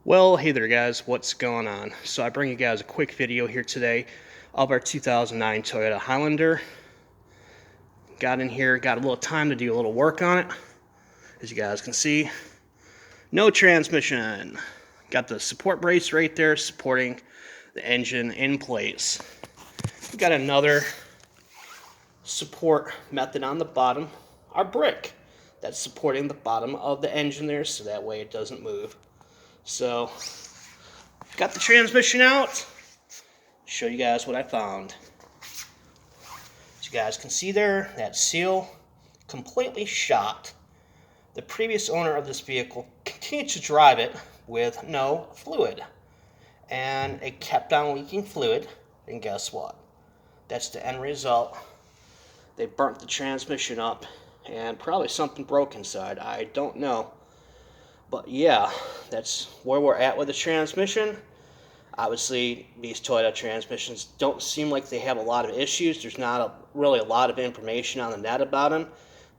Well, hey there guys, what's going on? So I bring you guys a quick video here today of our 2009 Toyota Highlander. Got in here, got a little time to do a little work on it. As you guys can see, no transmission. Got the support brace right there supporting the engine in place. We got another support method on the bottom, our brick that's supporting the bottom of the engine there so that way it doesn't move. So, got the transmission out. Show you guys what I found. As you guys can see there, that seal completely shot. The previous owner of this vehicle continued to drive it with no fluid. And it kept on leaking fluid, and guess what? That's the end result. They burnt the transmission up, and probably something broke inside. I don't know. But yeah, that's where we're at with the transmission. Obviously, these Toyota transmissions don't seem like they have a lot of issues. There's not really a lot of information on the net about them.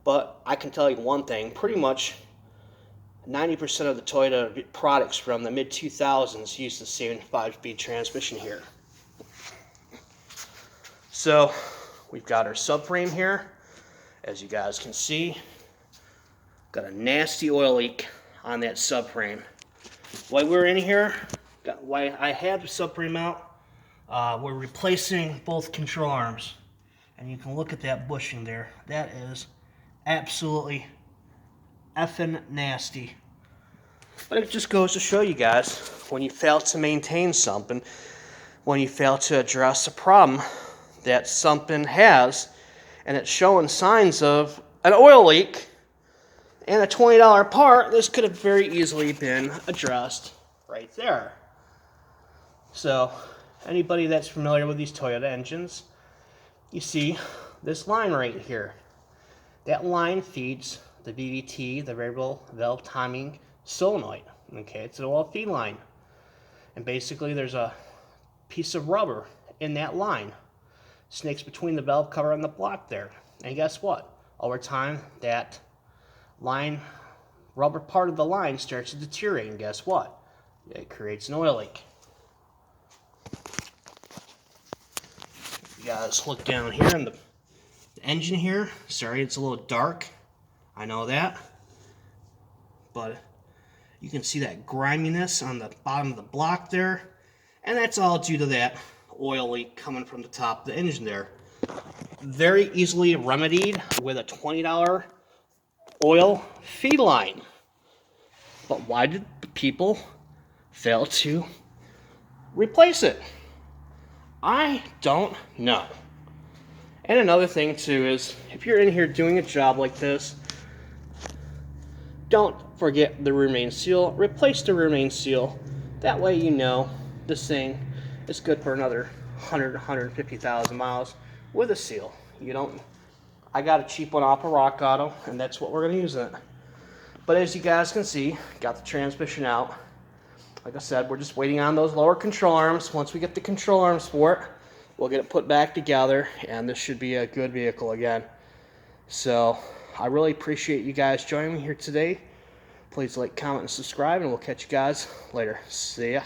But I can tell you one thing, pretty much 90% of the Toyota products from the mid-2000s use the same 5-speed transmission here. So, we've got our subframe here. As you guys can see, got a nasty oil leak on that subframe. While we're in here, why I have the subframe out, we're replacing both control arms. And you can look at that bushing there. That is absolutely effing nasty. But it just goes to show you guys, when you fail to maintain something, when you fail to address a problem that something has, and it's showing signs of an oil leak, and a $20 part, this could have very easily been addressed right there. So, anybody that's familiar with these Toyota engines, you see this line right here. That line feeds the VVT, the variable valve timing solenoid. Okay, it's an oil feed line. And basically there's a piece of rubber in that line. Snakes between the valve cover and the block there. And guess what? Over time, that rubber part of the line starts to deteriorate, and guess what? It creates an oil leak. You guys look down here in the engine here. Sorry, it's a little dark. I know that. But you can see that griminess on the bottom of the block there. And that's all due to that oil leak coming from the top of the engine there. Very easily remedied with a $20 oil feed line. But why did the people fail to replace it? I don't know. And another thing too is, if you're in here doing a job like this, don't forget the rear main seal. Replace the rear main seal. That way you know this thing is good for another 150,000 miles with a seal. I got a cheap one off of Rock Auto, and that's what we're going to use in it. But as you guys can see, got the transmission out. Like I said, we're just waiting on those lower control arms. Once we get the control arms for it, we'll get it put back together, and this should be a good vehicle again. So, I really appreciate you guys joining me here today. Please like, comment, and subscribe, and we'll catch you guys later. See ya.